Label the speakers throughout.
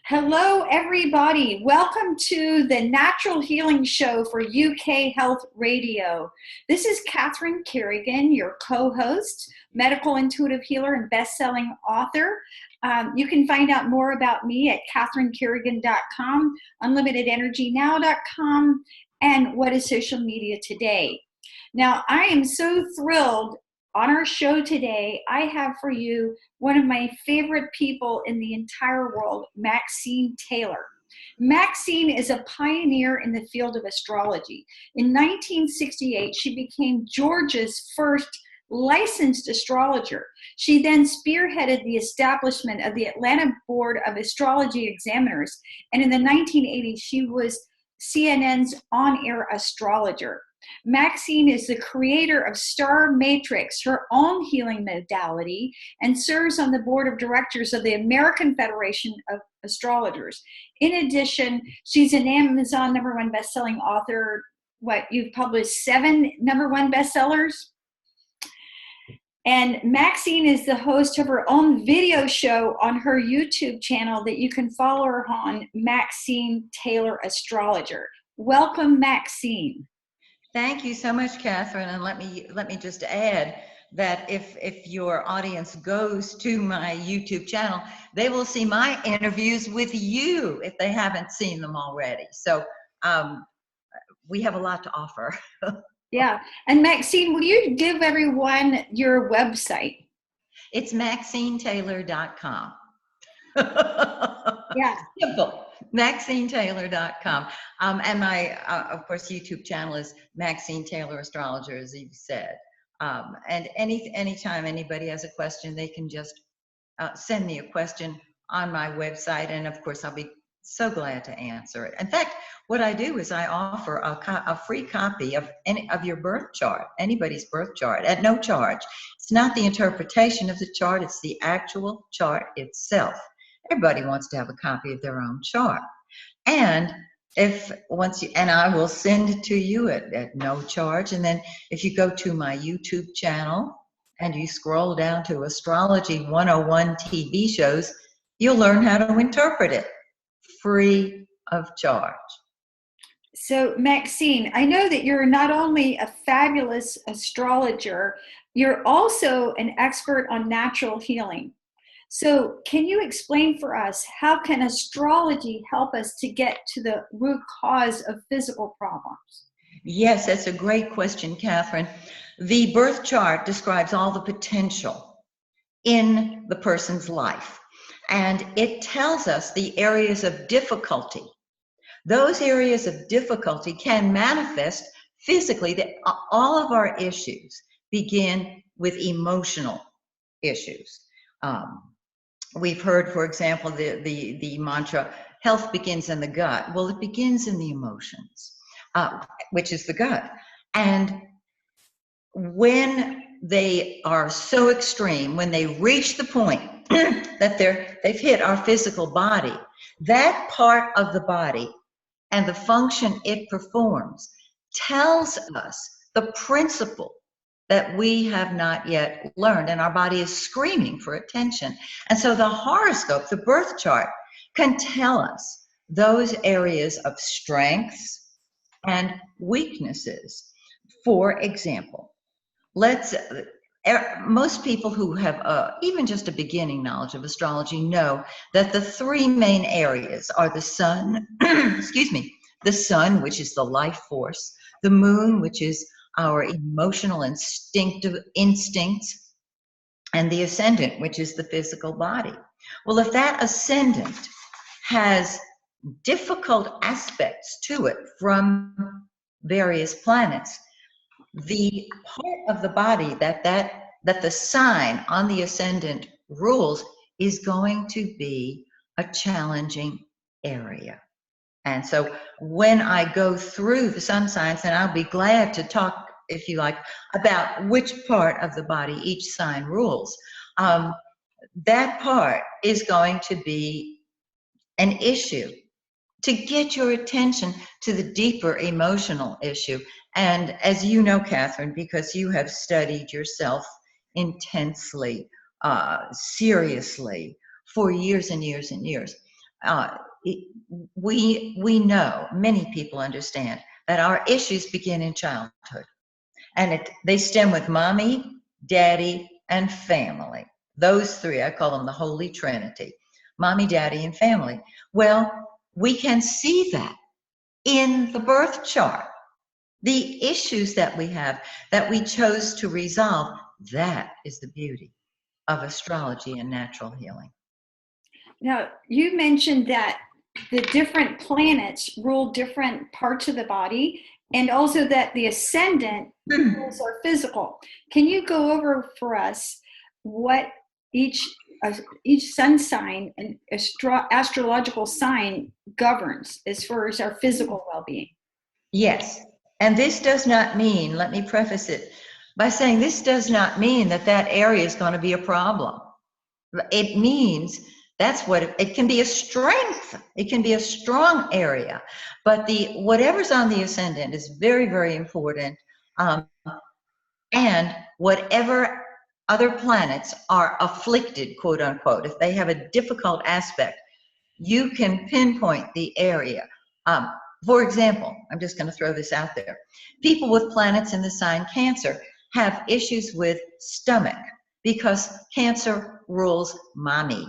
Speaker 1: Hello, everybody. Welcome to the Natural Healing Show for UK Health Radio. This is Catherine Carrigan, your co-host, medical intuitive healer and best-selling author. You can find out more about me at catherinecarrigan.com, unlimitedenergynow.com, and what is social media today. Now, I am so thrilled. On our show today, I have for you one of my favorite people in the entire world, Maxine Taylor. Maxine is a pioneer in the field of astrology. In 1968, she became Georgia's first licensed astrologer. She then spearheaded the establishment of the Atlanta Board of Astrology Examiners, and in the 1980s, she was CNN's on-air astrologer. Maxine is the creator of Star Matrix, her own healing modality, and serves on the board of directors of the American Federation of Astrologers. In addition, she's an Amazon #1 best-selling author. You've published 7 #1 bestsellers? And Maxine is the host of her own video show on her YouTube channel that you can follow her on, Maxine Taylor Astrologer. Welcome, Maxine.
Speaker 2: Thank you so much, Catherine. And let me just add that if your audience goes to my YouTube channel, they will see my interviews with you if they haven't seen them already. So we have a lot to offer.
Speaker 1: Yeah. And Maxine, will you give everyone your website?
Speaker 2: It's MaxineTaylor.com.
Speaker 1: Yeah.
Speaker 2: Simple. MaxineTaylor.com. And my, of course, YouTube channel is Maxine Taylor Astrologer, as you said. And anytime anybody has a question, they can just send me a question on my website. And of course, I'll be so glad to answer it. In fact, what I do is I offer a free copy of your birth chart, anybody's birth chart, at no charge. It's not the interpretation of the chart, it's the actual chart itself. Everybody wants to have a copy of their own chart. And I will send it to you at no charge. And then if you go to my YouTube channel and you scroll down to Astrology 101 TV shows, you'll learn how to interpret it free of charge.
Speaker 1: So, Maxine, I know that you're not only a fabulous astrologer, you're also an expert on natural healing. So can you explain for us, how can astrology help us to get to the root cause of physical problems?
Speaker 2: Yes, that's a great question, Catherine. The birth chart describes all the potential in the person's life, and it tells us the areas of difficulty. Those areas of difficulty can manifest physically. That all of our issues begin with emotional issues. We've heard, for example, the mantra, health begins in the gut. Well, it begins in the emotions, which is the gut. And when they are so extreme, when they reach the point that they've hit our physical body, that part of the body and the function it performs tells us the principle that we have not yet learned, and our body is screaming for attention. And so the horoscope, the birth chart, can tell us those areas of strengths and weaknesses. For example, most people who have even just a beginning knowledge of astrology know that the 3 main areas are the sun, the sun, which is the life force, the moon, which is our emotional instincts, and the ascendant, which is the physical body. Well, if that ascendant has difficult aspects to it from various planets, the part of the body that the sign on the ascendant rules is going to be a challenging area. And so when I go through the sun signs, and I'll be glad to talk, if you like, about which part of the body each sign rules, that part is going to be an issue to get your attention to the deeper emotional issue. And as you know, Catherine, because you have studied yourself intensely, seriously, for years and years and years, uh, it- we know, many people understand that our issues begin in childhood, and they stem with mommy, daddy, and family. Those three, I call them the Holy Trinity: mommy, daddy, and family. Well, we can see that in the birth chart. The issues that we have that we chose to resolve, that is the beauty of astrology and natural healing.
Speaker 1: Now, you mentioned that the different planets rule different parts of the body, and also that the ascendant rules our physical. Can you go over for us what each sun sign and astrological sign governs as far as our physical well-being?
Speaker 2: Yes, and this does not mean, let me preface it by saying, this does not mean that that area is going to be a problem. It means that's what it can be, a strength. It can be a strong area, but whatever's on the ascendant is very, very important. And whatever other planets are afflicted, quote unquote, if they have a difficult aspect, you can pinpoint the area. For example, I'm just going to throw this out there. People with planets in the sign Cancer have issues with stomach because Cancer rules mommy,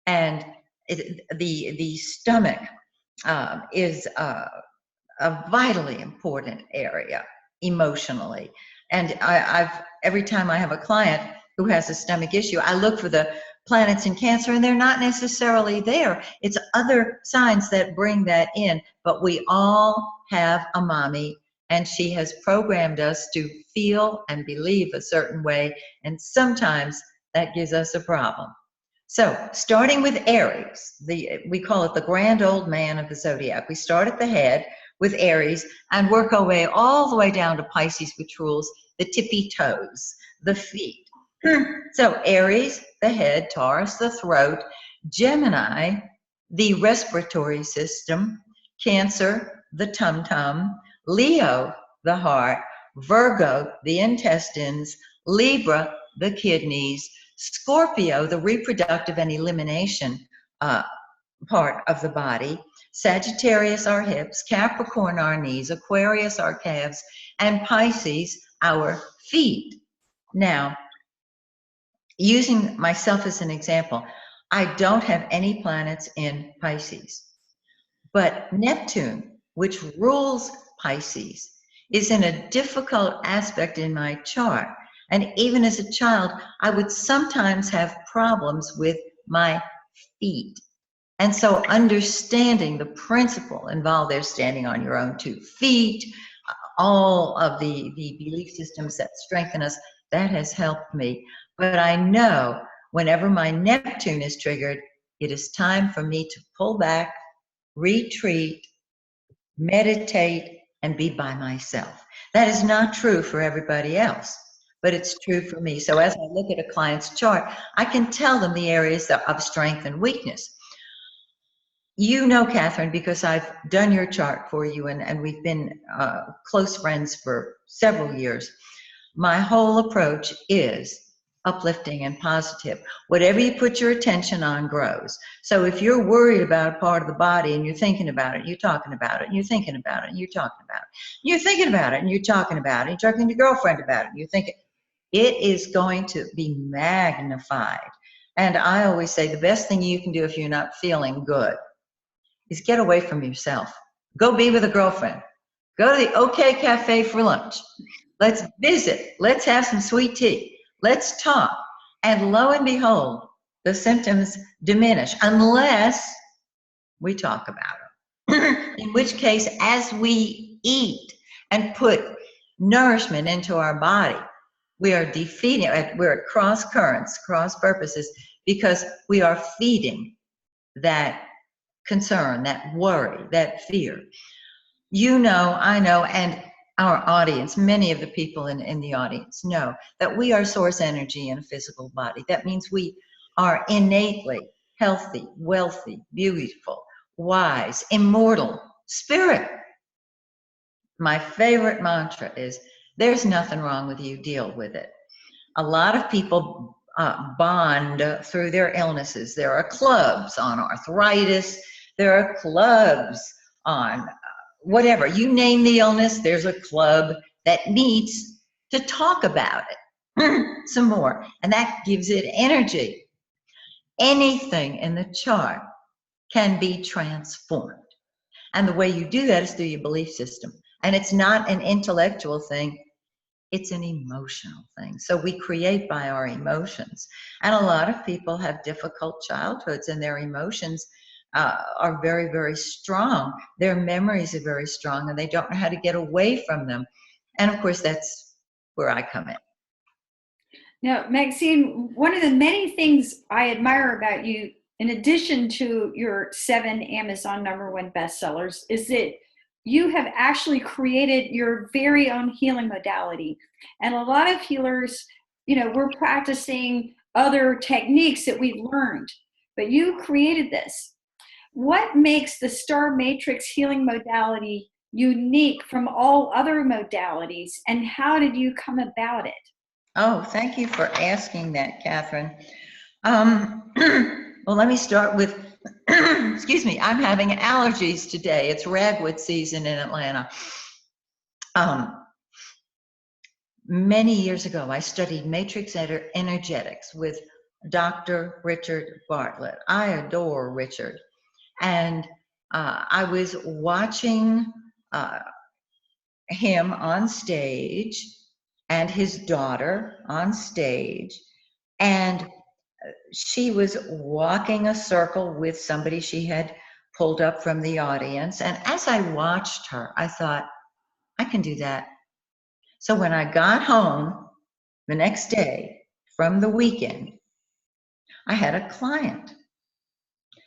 Speaker 2: and the stomach is a vitally important area emotionally. And every time I have a client who has a stomach issue, I look for the planets in Cancer, and they're not necessarily there. It's other signs that bring that in. But we all have a mommy, and she has programmed us to feel and believe a certain way, and sometimes that gives us a problem. So, starting with Aries, we call it the grand old man of the zodiac. We start at the head with Aries and work our way all the way down to Pisces, which rules the tippy toes, the feet. So Aries, the head; Taurus, the throat; Gemini, the respiratory system; Cancer, the tum-tum; Leo, the heart; Virgo, the intestines; Libra, the kidneys; Scorpio, the reproductive and elimination part of the body; Sagittarius, our hips; Capricorn, our knees; Aquarius, our calves; and Pisces, our feet. Now, using myself as an example, I don't have any planets in Pisces, but Neptune, which rules Pisces, is in a difficult aspect in my chart. And even as a child, I would sometimes have problems with my feet. And so understanding the principle involved there, standing on your own 2 feet, all of the belief systems that strengthen us, that has helped me. But I know whenever my Neptune is triggered, it is time for me to pull back, retreat, meditate, and be by myself. That is not true for everybody else, but it's true for me. So as I look at a client's chart, I can tell them the areas of strength and weakness. You know, Catherine, because I've done your chart for you, and we've been close friends for several years. My whole approach is uplifting and positive. Whatever you put your attention on grows. So if you're worried about a part of the body and you're thinking about it, you're talking about it, and you're thinking about it, and you're talking about it, you're thinking about it, and you're talking about it, and you're talking to your girlfriend about it, and you're thinking, it is going to be magnified. And I always say the best thing you can do if you're not feeling good is get away from yourself. Go be with a girlfriend. Go to the OK Cafe for lunch. Let's visit. Let's have some sweet tea. Let's talk. And lo and behold, the symptoms diminish unless we talk about it. In which case, as we eat and put nourishment into our body, we are defeating, we're at cross currents, cross purposes, because we are feeding that concern, that worry, that fear. You know, I know, and our audience, many of the people in the audience know that we are source energy in a physical body. That means we are innately healthy, wealthy, beautiful, wise, immortal, spirit. My favorite mantra is, there's nothing wrong with you, deal with it. A lot of people bond through their illnesses. There are clubs on arthritis. There are clubs on whatever. You name the illness, there's a club that meets to talk about it some more. And that gives it energy. Anything in the chart can be transformed. And the way you do that is through your belief system. And it's not an intellectual thing, it's an emotional thing. So we create by our emotions. And a lot of people have difficult childhoods, and their emotions are very, very strong. Their memories are very strong, and they don't know how to get away from them. And of course, that's where I come in.
Speaker 1: Now, Maxine, one of the many things I admire about you, in addition to your 7 Amazon #1 bestsellers, is that you have actually created your very own healing modality. And a lot of healers, we're practicing other techniques that we've learned, but you created this. What makes the Star Matrix healing modality unique from all other modalities, and how did you come about it?
Speaker 2: Oh, thank you for asking that, Catherine. Well, let me start with, excuse me, I'm having allergies today. It's ragweed season in Atlanta. Many years ago, I studied matrix energetics with Dr. Richard Bartlett. I adore Richard. And I was watching him on stage and his daughter on stage, and she was walking a circle with somebody she had pulled up from the audience. And as I watched her, I thought, I can do that. So when I got home the next day from the weekend, I had a client.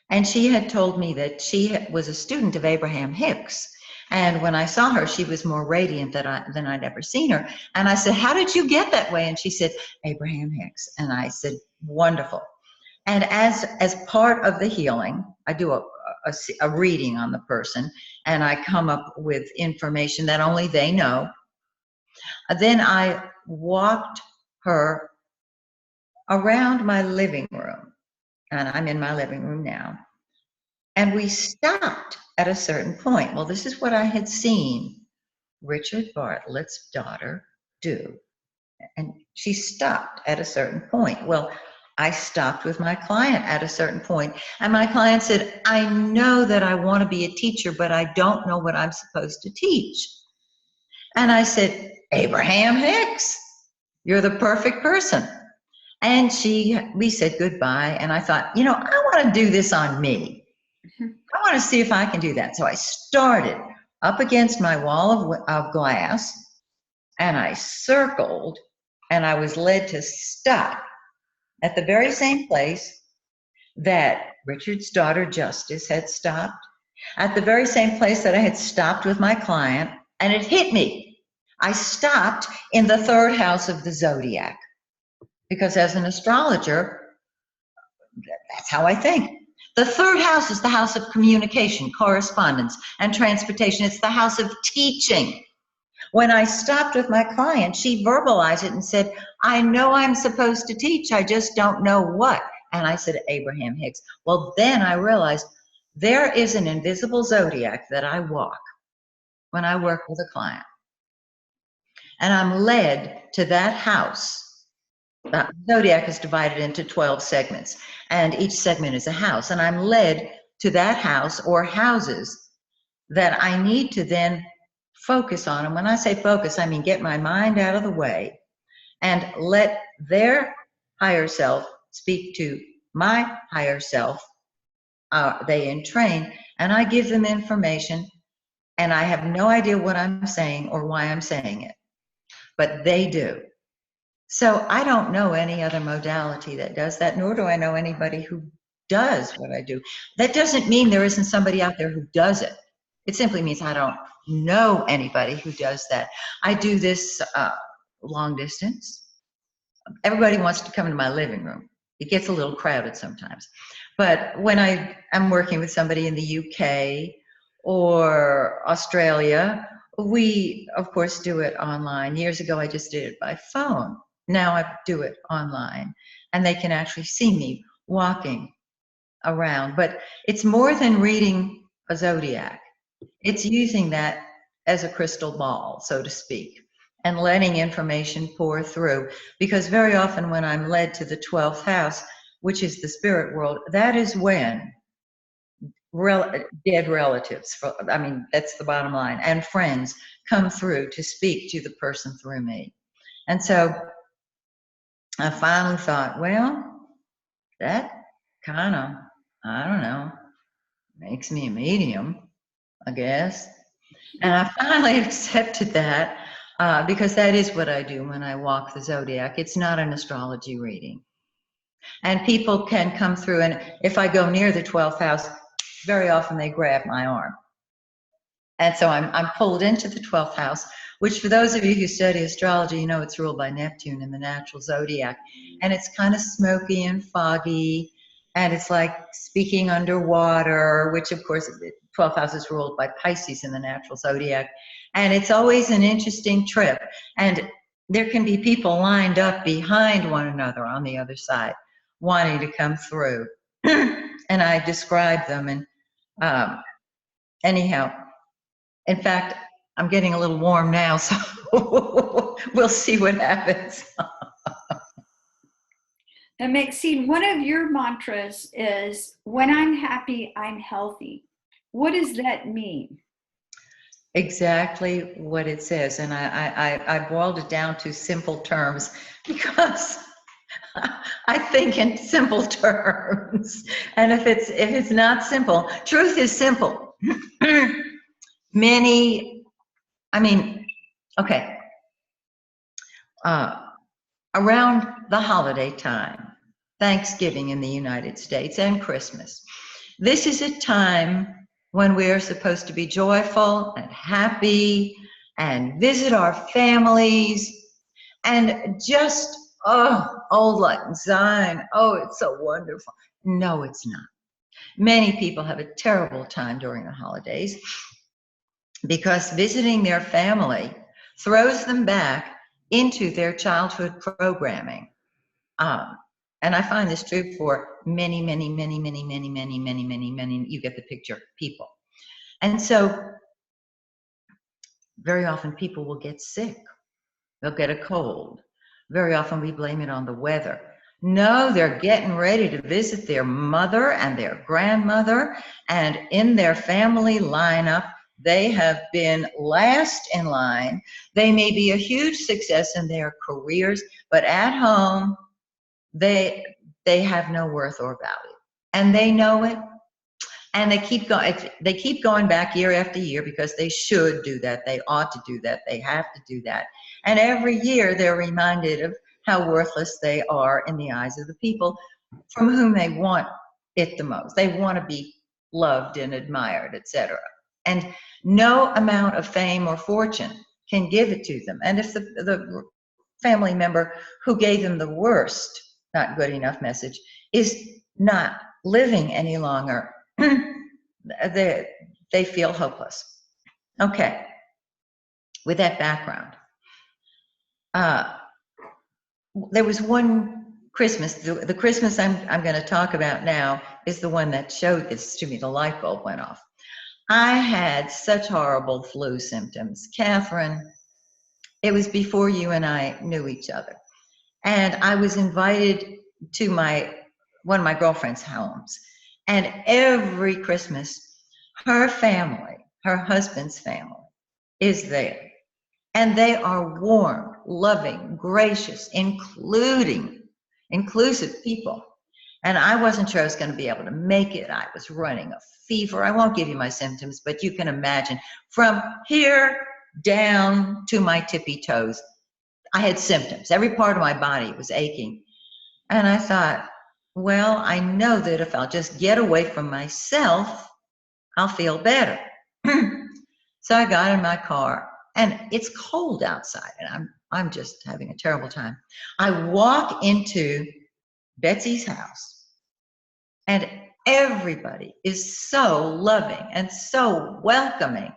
Speaker 2: And she had told me that she was a student of Abraham Hicks. And when I saw her, she was more radiant than I'd ever seen her. And I said, how did you get that way? And she said, Abraham Hicks. And I said, wonderful. And as part of the healing, I do a reading on the person, and I come up with information that only they know. Then I walked her around my living room, and I'm in my living room now. And we stopped at a certain point. Well, this is what I had seen Richard Bartlett's daughter do. And she stopped at a certain point. Well, I stopped with my client at a certain point, and my client said, I know that I want to be a teacher, but I don't know what I'm supposed to teach. And I said, Abraham Hicks, you're the perfect person. And we said goodbye, and I thought, I want to do this on me. I want to see if I can do that. So I started up against my wall of glass, and I circled, and I was led to stop at the very same place that Richard's daughter Justice had stopped, at the very same place that I had stopped with my client, and it hit me. I stopped in the 3rd house of the zodiac, because as an astrologer, that's how I think. The 3rd house is the house of communication, correspondence, and transportation. It's the house of teaching. When I stopped with my client, she verbalized it and said, I know I'm supposed to teach, I just don't know what. And I said, Abraham Hicks. Well, then I realized there is an invisible zodiac that I walk when I work with a client. And I'm led to that house. The zodiac is divided into 12 segments, and each segment is a house. And I'm led to that house or houses that I need to then focus on. And when I say focus, I mean get my mind out of the way and let their higher self speak to my higher self. They entrain, and I give them information, and I have no idea what I'm saying or why I'm saying it, but they do. So I don't know any other modality that does that, nor do I know anybody who does what I do. That doesn't mean there isn't somebody out there who does it. It simply means I don't know anybody who does that. I do this long distance. Everybody wants to come into my living room. It gets a little crowded sometimes. But when I am working with somebody in the UK or Australia, we, of course, do it online. Years ago, I just did it by phone. Now I do it online. and they can actually see me walking around. But it's more than reading a zodiac. It's using that as a crystal ball, so to speak, and letting information pour through. Because very often when I'm led to the 12th house, which is the spirit world, that is when dead relatives, I mean, that's the bottom line, and friends come through to speak to the person through me. And so I finally thought, well, that kind of, I don't know, makes me a medium, I guess. And I finally accepted that because that is what I do when I walk the zodiac. It's not an astrology reading. And people can come through, and if I go near the 12th house, very often they grab my arm. And so I'm pulled into the 12th house, which for those of you who study astrology, you know it's ruled by Neptune in the natural zodiac. And it's kind of smoky and foggy, and it's like speaking underwater, which of course, the 12th house is ruled by Pisces in the natural zodiac. And it's always an interesting trip. And there can be people lined up behind one another on the other side, wanting to come through. And I describe them, and anyhow, in fact, I'm getting a little warm now, so we'll see what happens.
Speaker 1: Now, Maxine, one of your mantras is, when I'm happy, I'm healthy. What does that mean?
Speaker 2: Exactly what it says. And I boiled it down to simple terms because I think in simple terms. And if it's not simple, truth is simple. Okay. Around the holiday time, Thanksgiving in the United States and Christmas, this is a time when we are supposed to be joyful and happy and visit our families and just, old Lang Syne, it's so wonderful. No, it's not. Many people have a terrible time during the holidays because visiting their family throws them back into their childhood programming. And I find this true for many, you get the picture, people. And so very often people will get sick. They'll get a cold. Very often we blame it on the weather. No, they're getting ready to visit their mother and their grandmother, and in their family lineup, they have been last in line. They may be a huge success in their careers, but at home, they have no worth or value. And they know it. And they keep going back year after year because they should do that. They ought to do that. They have to do that. And every year they're reminded of how worthless they are in the eyes of the people from whom they want it the most. They want to be loved and admired, etc. And no amount of fame or fortune can give it to them. And if the family member who gave them the worst, not good enough message, is not living any longer, they feel hopeless. Okay, with that background, there was one Christmas, the Christmas I'm going to talk about now is the one that showed this to me. The light bulb went off. I had such horrible flu symptoms. Catherine, it was before you and I knew each other. And I was invited to one of my girlfriend's homes. And every Christmas, her family, her husband's family, is there. And they are warm, loving, gracious, inclusive people. And I wasn't sure I was going to be able to make it. I was running a fever. I won't give you my symptoms, but you can imagine from here down to my tippy toes, I had symptoms. Every part of my body was aching. And I thought, well, I know that if I'll just get away from myself, I'll feel better. So I got in my car, and it's cold outside, and I'm just having a terrible time. I walk into Betsy's house, and everybody is so loving and so welcoming.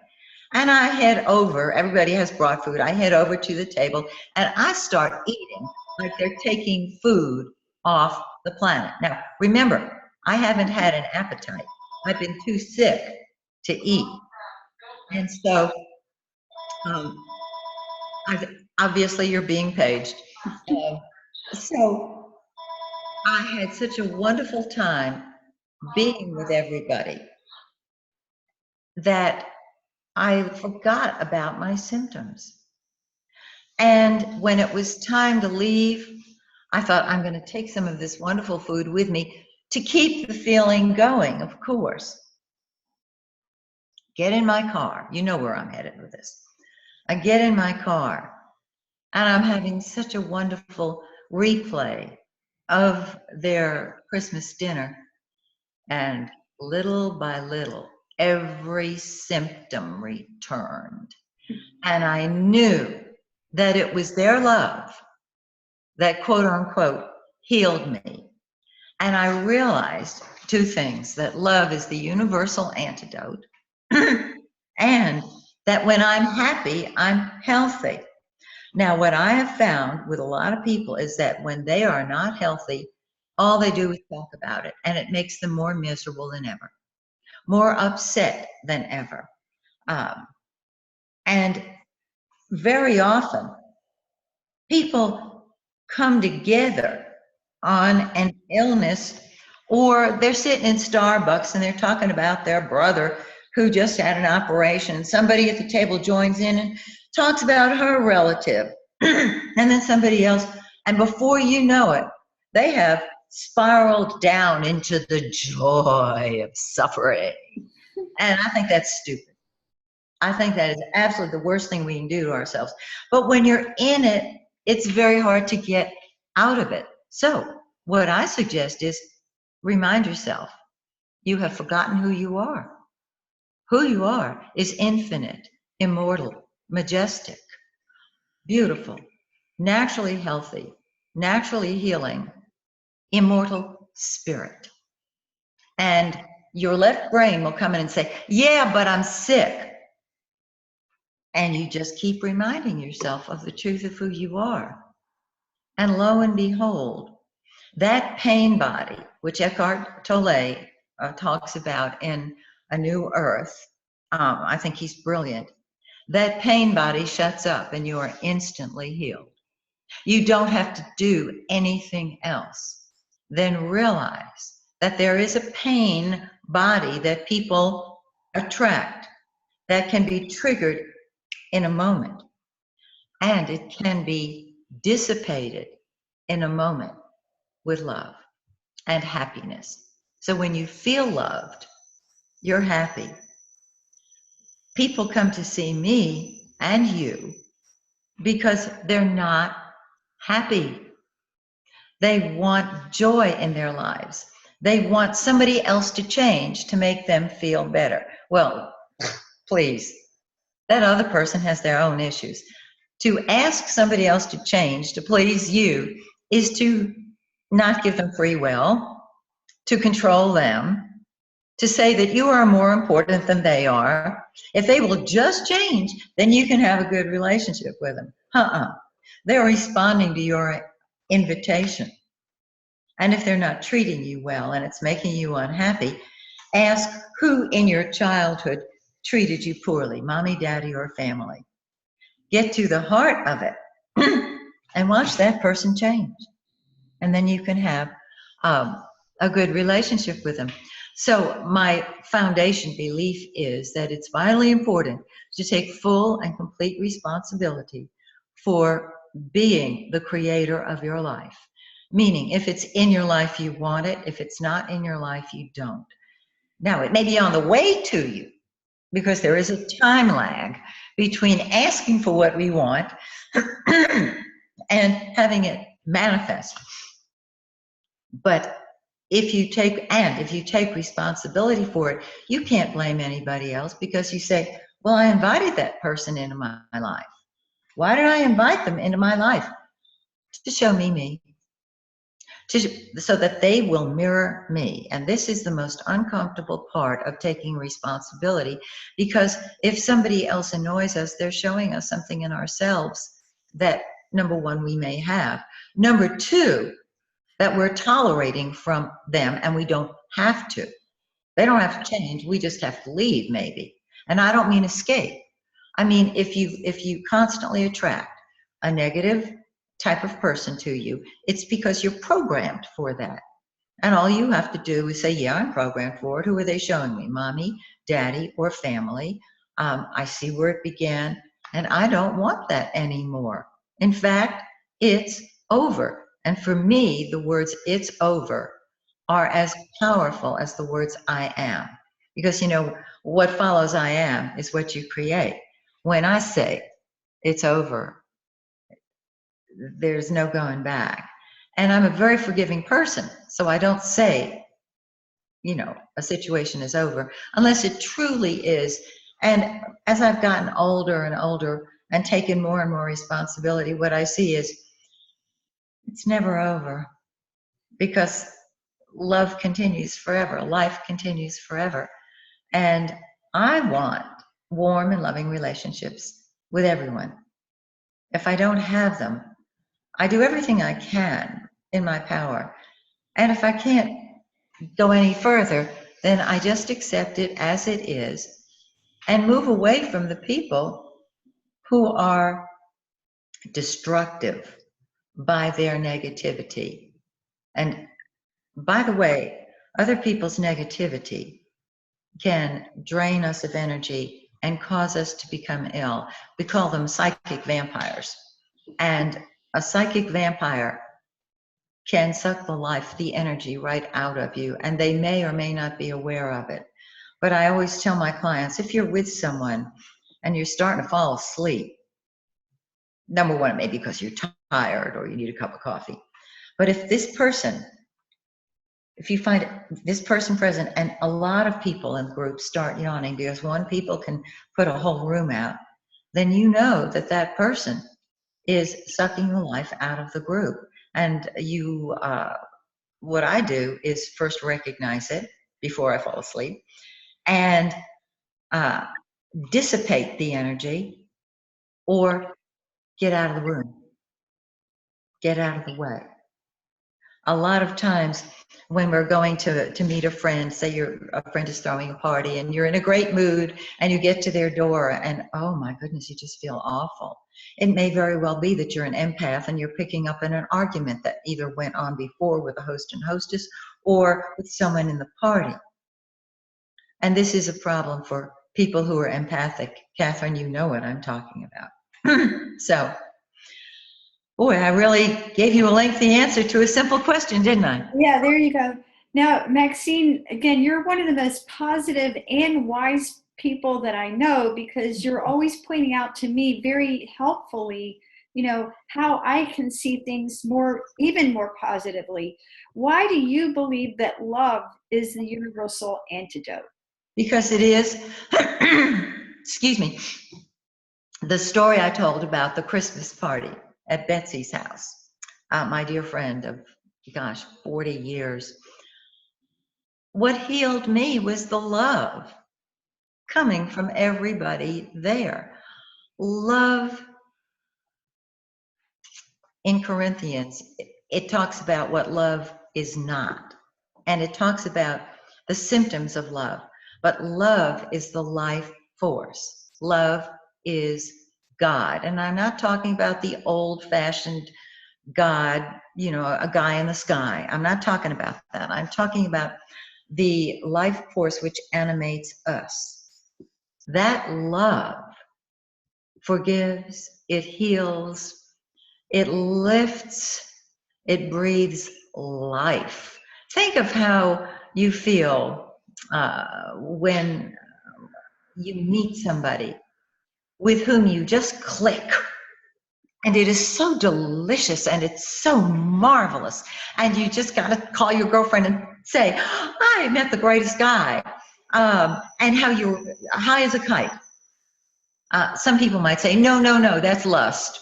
Speaker 2: And I head over, everybody has brought food, I head over to the table, and I start eating like they're taking food off the planet. Now, remember, I haven't had an appetite. I've been too sick to eat. And so, um, obviously, you're being paged. So, I had such a wonderful time being with everybody that I forgot about my symptoms. And when it was time to leave, I thought, I'm going to take some of this wonderful food with me to keep the feeling going, of course. Get in my car. You know where I'm headed with this. I get in my car, and I'm having such a wonderful replay of their Christmas dinner. And little by little, every symptom returned. And I knew that it was their love that, quote unquote, healed me. And I realized two things: that love is the universal antidote, and that when I'm happy, I'm healthy. Now, what I have found with a lot of people is that when they are not healthy, all they do is talk about it, and it makes them more miserable than ever, more upset than ever. And very often, people come together on an illness, or they're sitting in Starbucks and they're talking about their brother who just had an operation. Somebody at the table joins in and talks about her relative, and then somebody else. And before you know it, they have spiraled down into the joy of suffering. And I think that's stupid. I think that is absolutely the worst thing we can do to ourselves. But when you're in it, it's very hard to get out of it. So what I suggest is remind yourself, you have forgotten who you are. Who you are is infinite, immortal, majestic, beautiful, naturally healthy, naturally healing, immortal spirit. And your left brain will come in and say, yeah, but I'm sick. And you just keep reminding yourself of the truth of who you are. And lo and behold, that pain body, which Eckhart Tolle talks about in A New Earth, I think he's brilliant, that pain body shuts up and you are instantly healed. You don't have to do anything else. Then realize that there is a pain body that people attract that can be triggered in a moment, and it can be dissipated in a moment with love and happiness. So when you feel loved, you're happy. People come to see me and you because they're not happy. They want joy in their lives. They want somebody else to change to make them feel better. Well, please, that other person has their own issues. To ask somebody else to change to please you is to not give them free will, to control them, to say that you are more important than they are. If they will just change, then you can have a good relationship with them. They're responding to your invitation. And if they're not treating you well and it's making you unhappy, ask who in your childhood treated you poorly, mommy, daddy, or family. Get to the heart of it and watch that person change. And then you can have a good relationship with them. So my foundation belief is that it's vitally important to take full and complete responsibility for being the creator of your life. Meaning, if it's in your life, you want it. If it's not in your life, you don't. Now, it may be on the way to you, because there is a time lag between asking for what we want and having it manifest. But if you take responsibility for it, you can't blame anybody else, because you say, well, I invited that person into my life. Why did I invite them into my life? To show me me. So that they will mirror me. And this is the most uncomfortable part of taking responsibility, because if somebody else annoys us, they're showing us something in ourselves that, number one, we may have. Number two, that we're tolerating from them, and we don't have to. They don't have to change. We just have to leave, maybe. And I don't mean escape. I mean, if you constantly attract a negative type of person to you, it's because you're programmed for that. And all you have to do is say, yeah, I'm programmed for it. Who are they showing me? Mommy, daddy, or family? I see where it began, and I don't want that anymore. In fact, it's over. And for me, the words "it's over" are as powerful as the words "I am." Because, what follows "I am" is what you create. When I say it's over, there's no going back. And I'm a very forgiving person, so I don't say, a situation is over unless it truly is. And as I've gotten older and older and taken more and more responsibility, what I see is it's never over, because love continues forever, life continues forever. And I want warm and loving relationships with everyone. If I don't have them, I do everything I can in my power. And if I can't go any further, then I just accept it as it is and move away from the people who are destructive by their negativity. And by the way, other people's negativity can drain us of energy and cause us to become ill. We call them psychic vampires. And a psychic vampire can suck the energy right out of you, and they may or may not be aware of it. But I always tell my clients, if you're with someone and you're starting to fall asleep, number one, maybe because you're tired or you need a cup of coffee. But if you find this person present, and a lot of people in the group start yawning because one people can put a whole room out, then you know that that person is sucking the life out of the group. And what I do is first recognize it before I fall asleep and dissipate the energy or get out of the room, get out of the way. A lot of times when we're going to meet a friend, say a friend is throwing a party and you're in a great mood and you get to their door and, oh my goodness, you just feel awful. It may very well be that you're an empath and you're picking up in an argument that either went on before with a host and hostess or with someone in the party. And this is a problem for people who are empathic. Catherine, you know what I'm talking about. So, boy, I really gave you a lengthy answer to a simple question, didn't I?
Speaker 1: Yeah, there you go. Now, Maxine, again, you're one of the most positive and wise people that I know, because you're always pointing out to me very helpfully, how I can see things even more positively. Why do you believe that love is the universal antidote?
Speaker 2: Because it is, excuse me, the story I told about the Christmas party at Betsy's house, my dear friend of, 40 years. What healed me was the love coming from everybody there. Love, in Corinthians, it talks about what love is not. And it talks about the symptoms of love. But love is the life force. Love is God. And I'm not talking about the old-fashioned God, a guy in the sky. I'm not talking about that. I'm talking about the life force which animates us. That love forgives, it heals, it lifts, it breathes life. Think of how you feel when you meet somebody with whom you just click. And it is so delicious and it's so marvelous. And you just got to call your girlfriend and say, I met the greatest guy. And how you're high as a kite. Some people might say, no, that's lust.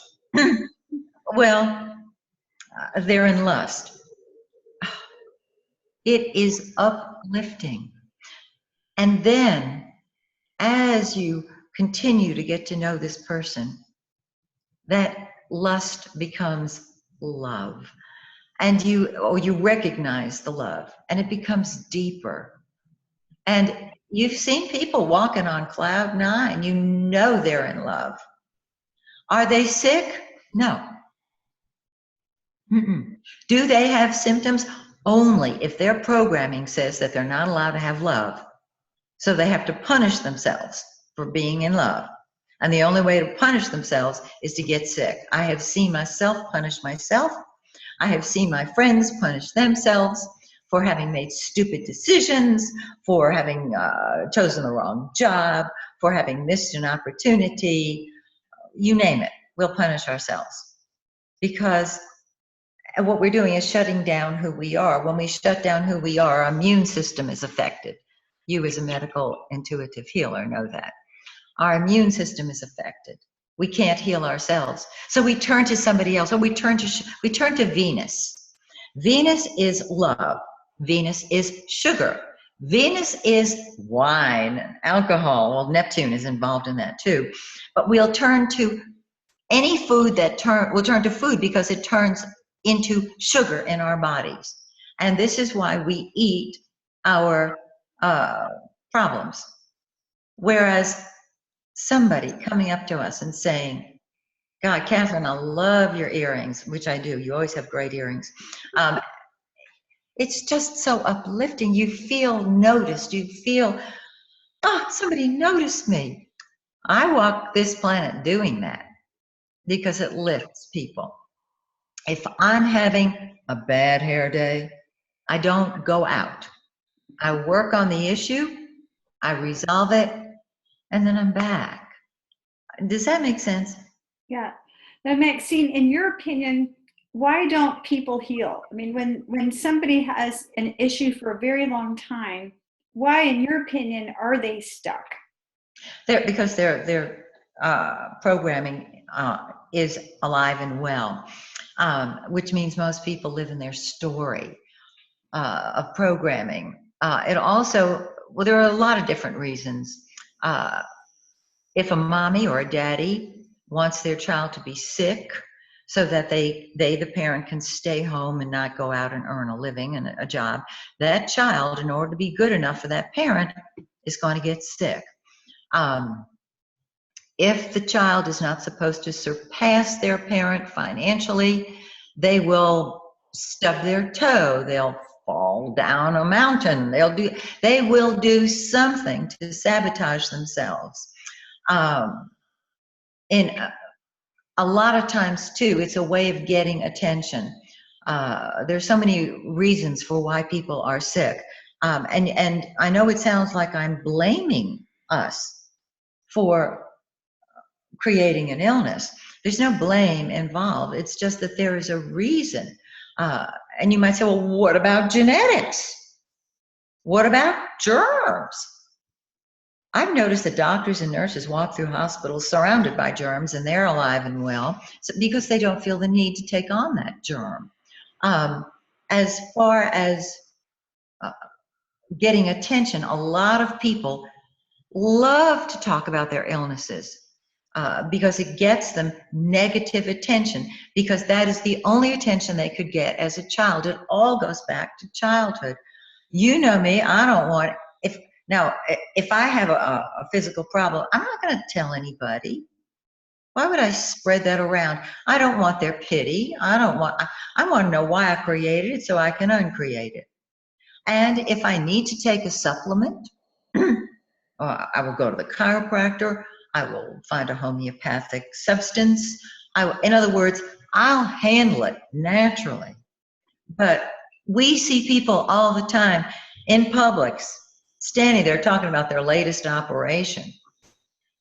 Speaker 2: Well, they're in lust. It is uplifting. And then as you continue to get to know this person, that lust becomes love. and you recognize the love, and it becomes deeper. And you've seen people walking on cloud nine. You know they're in love. Are they sick? No. Mm-mm. Do they have symptoms? Only if their programming says that they're not allowed to have love. So they have to punish themselves for being in love. And the only way to punish themselves is to get sick. I have seen myself punish myself. I have seen my friends punish themselves for having made stupid decisions, for having chosen the wrong job, for having missed an opportunity. You name it, we'll punish ourselves. Because what we're doing is shutting down who we are. When we shut down who we are, our immune system is affected. You as a medical intuitive healer know that. Our immune system is affected. We can't heal ourselves. So we turn to somebody else, or we turn to Venus. Venus is love. Venus is sugar. Venus is wine, alcohol. Well, Neptune is involved in that too. But we'll turn to any food we'll turn to food because it turns into sugar in our bodies. And this is why we eat our problems. Whereas somebody coming up to us and saying, God, Catherine, I love your earrings, which I do. You always have great earrings. It's just so uplifting. You feel noticed. You feel, oh, somebody noticed me. I walk this planet doing that because it lifts people. If I'm having a bad hair day, I don't go out. I work on the issue, I resolve it, and then I'm back. Does that make sense?
Speaker 1: Yeah. Now, Maxine, in your opinion, why don't people heal? I mean, when somebody has an issue for a very long time, why, in your opinion, are they stuck?
Speaker 2: Because their programming is alive and well, which means most people live in their story of programming. It also, well, there are a lot of different reasons. If a mommy or a daddy wants their child to be sick so that they the parent can stay home and not go out and earn a living and a job, that child, in order to be good enough for that parent, is going to get sick. If the child is not supposed to surpass their parent financially, they will stub their toe, they'll fall down a mountain, they will do something to sabotage themselves. In a lot of times too, it's a way of getting attention. There's so many reasons for why people are sick. And I know it sounds like I'm blaming us for creating an illness. There's no blame involved. It's just that there is a reason. And you might say, well, what about genetics? What about germs? I've noticed that doctors and nurses walk through hospitals surrounded by germs and they're alive and well because they don't feel the need to take on that germ. As far as getting attention, a lot of people love to talk about their illnesses because it gets them negative attention, because that is the only attention they could get as a child. It all goes back to childhood. You know me, I don't want, if I have a physical problem, I'm not going to tell anybody. Why would I spread that around? I don't want their pity. I want to know why I created it so I can uncreate it. And if I need to take a supplement, I will go to the chiropractor. I will find a homeopathic substance. In other words, I'll handle it naturally. But we see people all the time in Publix standing there talking about their latest operation.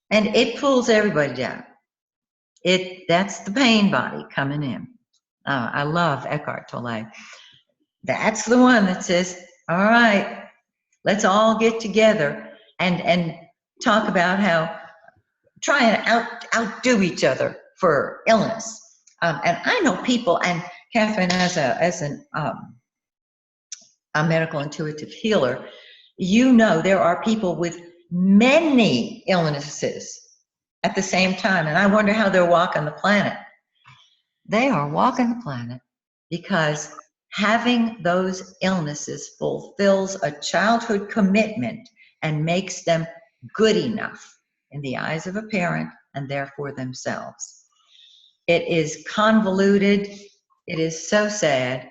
Speaker 2: And it pulls everybody down. That's the pain body coming in. I love Eckhart Tolle. That's the one that says, all right, let's all get together and talk about how trying to outdo each other for illness. And I know people, and Catherine, as a medical intuitive healer, you know there are people with many illnesses at the same time, and I wonder how they're walking the planet. They are walking the planet because Having those illnesses fulfills a childhood commitment and makes them good enough in the eyes of a parent and therefore themselves. It is convoluted. It is so sad.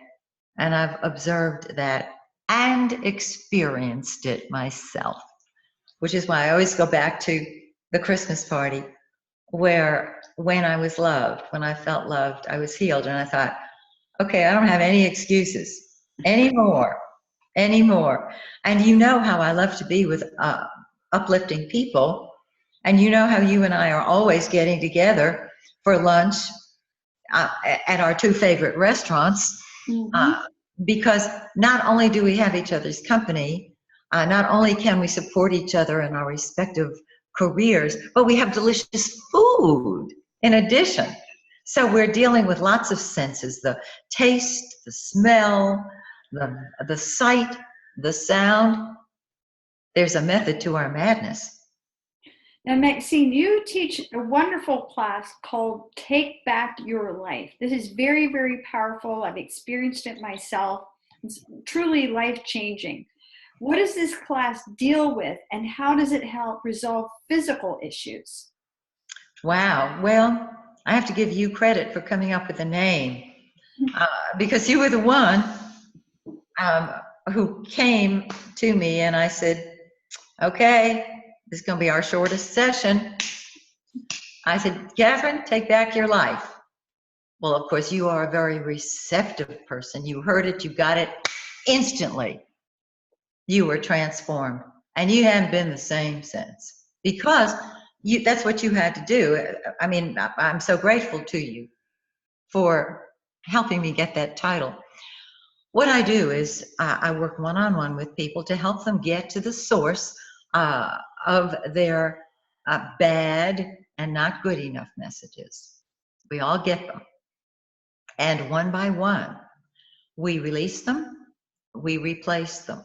Speaker 2: And I've observed that and experienced it myself, which is why I always go back to the Christmas party where when I was loved, when I felt loved, I was healed. And I thought, okay, I don't have any excuses anymore. And you know how I love to be with uplifting people. And you know how you and I are always getting together for lunch at our two favorite restaurants. Because not only do we have each other's company, not only can we support each other in our respective careers, but we have delicious food in addition. So we're dealing with lots of senses, the taste, the smell, the sight, the sound. There's a method to our madness.
Speaker 1: Now, Maxine, you teach a wonderful class called Take Back Your Life. This is very, very powerful. I've experienced it myself. It's truly life-changing. What does this class deal with, and how does it help resolve physical issues?
Speaker 2: Wow. Well, I have to give you credit for coming up with a name because you were the one who came to me and I said, okay, this is going to be our shortest session. I said, Catherine, take back your life. Well, of course, you are a very receptive person. You heard it, you got it instantly. You were transformed and you haven't been the same since because that's what you had to do. I mean, I'm so grateful to you for helping me get that title. What I do is I work one-on-one with people to help them get to the source of their bad and not good enough messages. We all get them. And one by one, we release them, we replace them.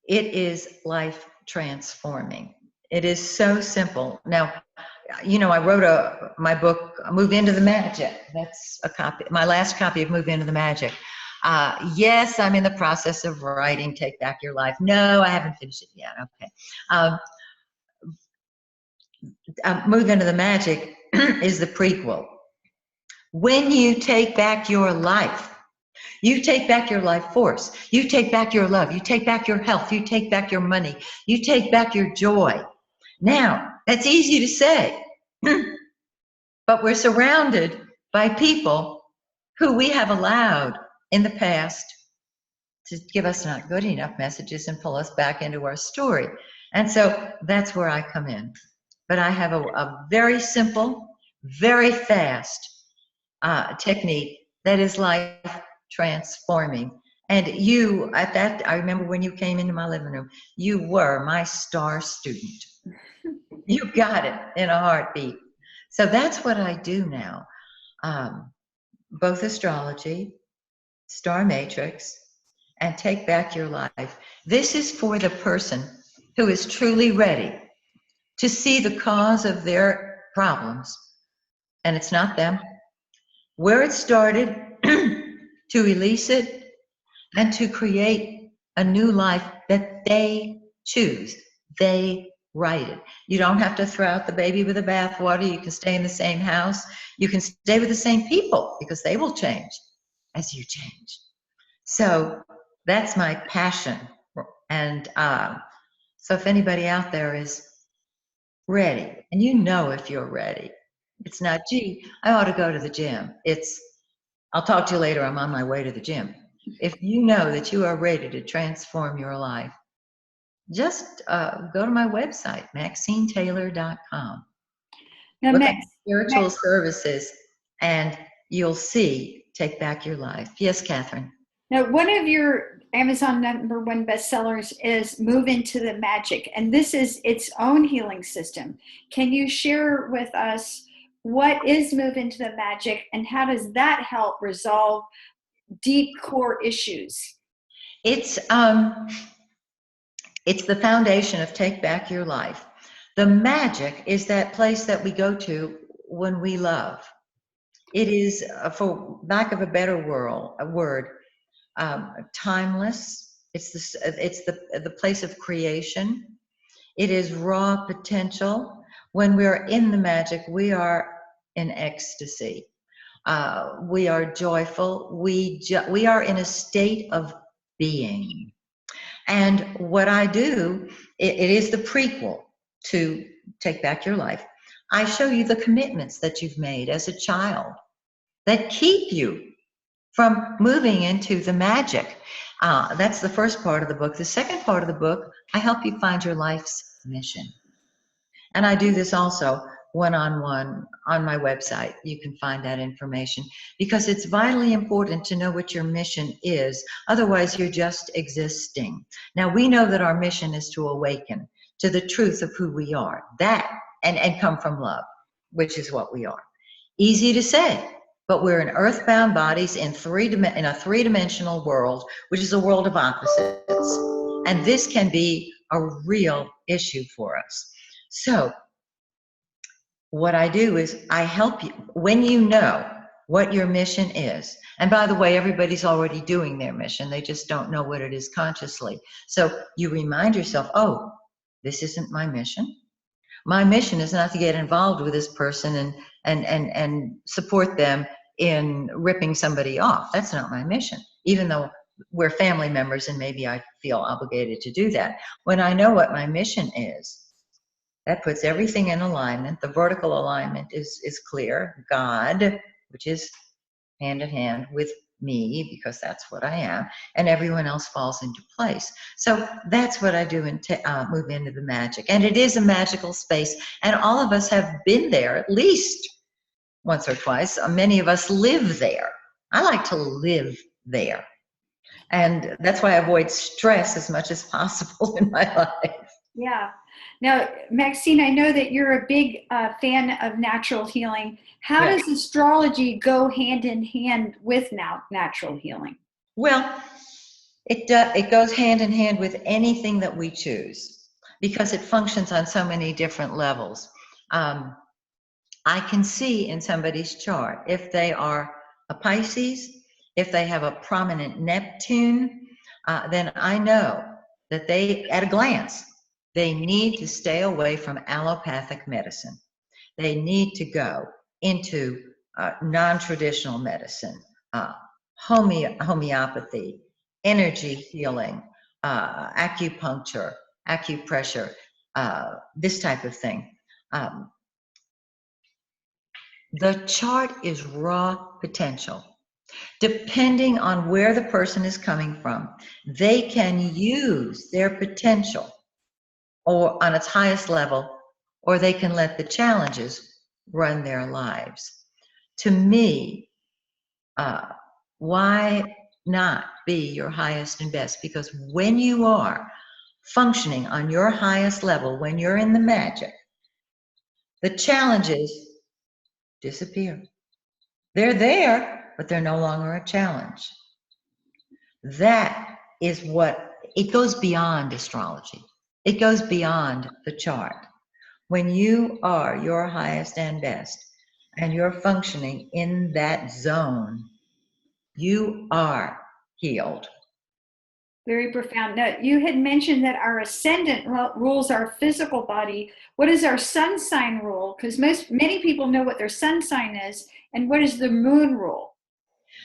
Speaker 2: It is life transforming. It is so simple. Now, you know, I wrote my book, Move Into the Magic. That's a copy, my last copy of Move Into the Magic. Yes, I'm in the process of writing Take Back Your Life. No, I haven't finished it yet. Okay. Move Into the Magic is the prequel. When you take back your life, you take back your life force. You take back your love. You take back your health. You take back your money. You take back your joy. Now, that's easy to say, but we're surrounded by people who we have allowed in the past to give us not good enough messages and pull us back into our story. And so that's where I come in. But I have a very simple, very fast technique that is life transforming. And you, at that, I remember when you came into my living room, you were my star student. You got it in a heartbeat. So that's what I do now. Both astrology, star matrix, and Take Back Your Life. This is for the person who is truly ready to see the cause of their problems. And it's not them. Where it started, to release it, and to create a new life that they choose. They write it. You don't have to throw out the baby with the bathwater. You can stay in the same house. You can stay with the same people because they will change as you change. So that's my passion. And so if anybody out there is ready, and you know if you're ready, it's not, gee, I ought to go to the gym. It's, I'll talk to you later, I'm on my way to the gym. If you know that you are ready to transform your life, just go to my website, MaxineTaylor.com.
Speaker 1: Now,
Speaker 2: Look at spiritual services, and you'll see Take Back Your Life. Yes, Catherine.
Speaker 1: Now, one of your Amazon #1 bestsellers is Move Into the Magic, and this is its own healing system. Can you share with us what is Move Into the Magic, and how does that help resolve deep core issues?
Speaker 2: It's the foundation of Take Back Your Life. The magic is that place that we go to when we love. It is, for lack of a better word, timeless. It's the place of creation. It is raw potential. When we're in the magic, we are in ecstasy. We are joyful. We are in a state of being. And what I do, it is the prequel to Take Back Your Life. I show you the commitments that you've made as a child that keep you from moving into the magic. That's the first part of the book. The second part of the book, I help you find your life's mission. And I do this also one-on-one on my website. You can find that information because it's vitally important to know what your mission is. Otherwise, you're just existing. Now, we know that our mission is to awaken to the truth of who we are, that and come from love, which is what we are. Easy to say, but we're in earthbound bodies in a three-dimensional world, which is a world of opposites. And this can be a real issue for us. So what I do is I help you when you know what your mission is. And by the way, everybody's already doing their mission. They just don't know what it is consciously. So you remind yourself, oh, this isn't my mission. My mission is not to get involved with this person and support them in ripping somebody off. That's not my mission, even though we're family members and maybe I feel obligated to do that. When I know what my mission is, that puts everything in alignment. The vertical alignment is clear. God, which is hand in hand with me, because that's what I am, and everyone else falls into place. So that's what I do move into the magic. And it is a magical space, and all of us have been there at least once or twice. Many of us live there. I like to live there. And that's why I avoid stress as much as possible in my life.
Speaker 1: Yeah. Now, Maxine, I know that you're a big fan of natural healing. How
Speaker 2: Yes.
Speaker 1: does astrology go hand in hand with natural healing?
Speaker 2: Well, it goes hand in hand with anything that we choose because it functions on so many different levels. I can see in somebody's chart if they are a Pisces, if they have a prominent Neptune, then I know that at a glance, they need to stay away from allopathic medicine. They need to go into non-traditional medicine, homeopathy, energy healing, acupuncture, acupressure, this type of thing. The chart is raw potential. Depending on where the person is coming from, they can use their potential or on its highest level, or they can let the challenges run their lives. To me, why not be your highest and best? Because when you are functioning on your highest level, when you're in the magic, the challenges disappear. They're there, but they're no longer a challenge. That is it goes beyond astrology. It goes beyond the chart. When you are your highest and best, and you're functioning in that zone, you are healed.
Speaker 1: Very profound. Now, you had mentioned that our ascendant rules our physical body. What is our sun sign rule? Because many people know what their sun sign is, and what is the moon rule?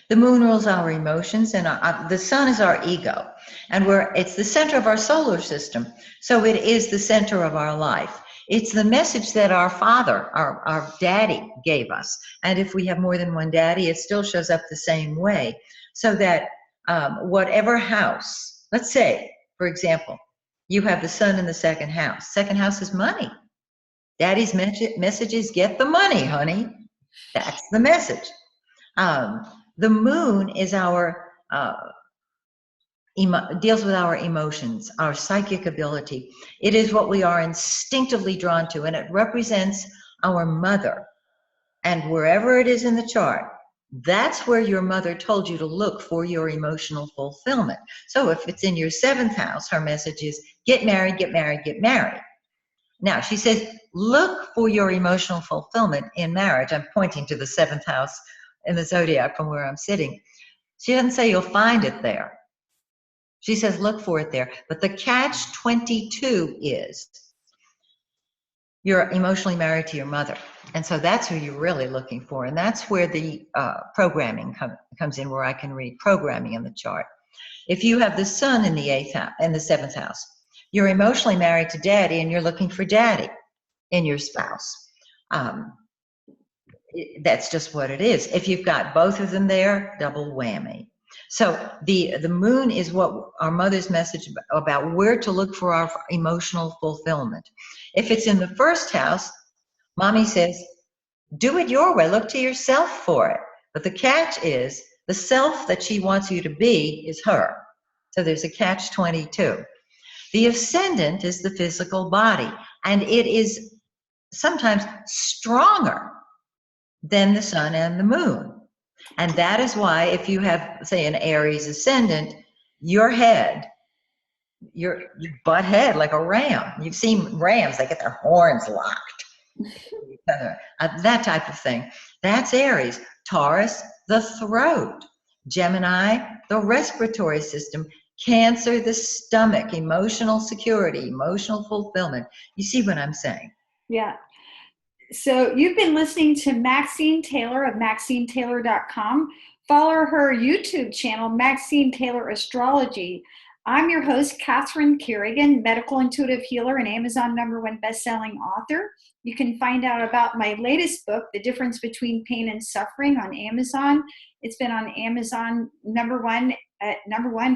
Speaker 2: The moon rules our emotions, and the sun is our ego, and it's the center of our solar system. So it is the center of our life. It's the message that our father, our daddy, gave us. And if we have more than one daddy, it still shows up the same way. So that whatever house, let's say, for example, you have the sun in the second house. Second house is money. Daddy's message is get the money, honey. That's the message. The moon is deals with our emotions, our psychic ability. It is what we are instinctively drawn to, and it represents our mother. And wherever it is in the chart, that's where your mother told you to look for your emotional fulfillment. So if it's in your seventh house, her message is get married, get married, get married. Now, she says, look for your emotional fulfillment in marriage. I'm pointing to the 7th house in the zodiac from where I'm sitting. She doesn't say you'll find it there. She says, look for it there. But the catch 22 is you're emotionally married to your mother. And so that's who you're really looking for. And that's where the programming comes in, where I can read programming in the chart. If you have the sun in the 8th house, in the 7th house, you're emotionally married to daddy and you're looking for daddy in your spouse. That's just what it is. If you've got both of them there, double whammy. So the moon is what our mother's message about where to look for our emotional fulfillment. If it's in the 1st house, mommy says, do it your way. Look to yourself for it. But the catch is the self that she wants you to be is her. So there's a catch 22. The ascendant is the physical body, and it is sometimes stronger than the sun and the moon. And that is why if you have, say, an Aries ascendant, your head, you butt head like a ram. You've seen rams, they get their horns locked. That type of thing. That's Aries. Taurus, the throat. Gemini, the respiratory system. Cancer, the stomach, emotional security, emotional fulfillment. You see what I'm saying?
Speaker 1: Yeah. So you've been listening to Maxine Taylor of MaxineTaylor.com. Follow her YouTube channel, Maxine Taylor Astrology. I'm your host, Catherine Carrigan, medical intuitive healer and Amazon #1 best-selling author. You can find out about my latest book, The Difference Between Pain and Suffering, on Amazon. It's been on Amazon #1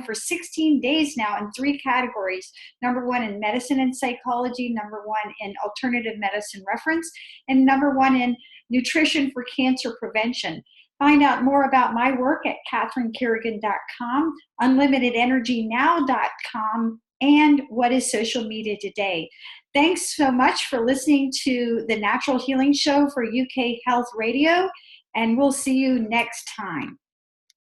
Speaker 1: for 16 days now in 3 categories. #1 in medicine and psychology, #1 in alternative medicine reference, and #1 in nutrition for cancer prevention. Find out more about my work at CatherineCarrigan.com, UnlimitedEnergyNow.com, and What is Social Media Today. Thanks so much for listening to the Natural Healing Show for UK Health Radio, and we'll see you next time.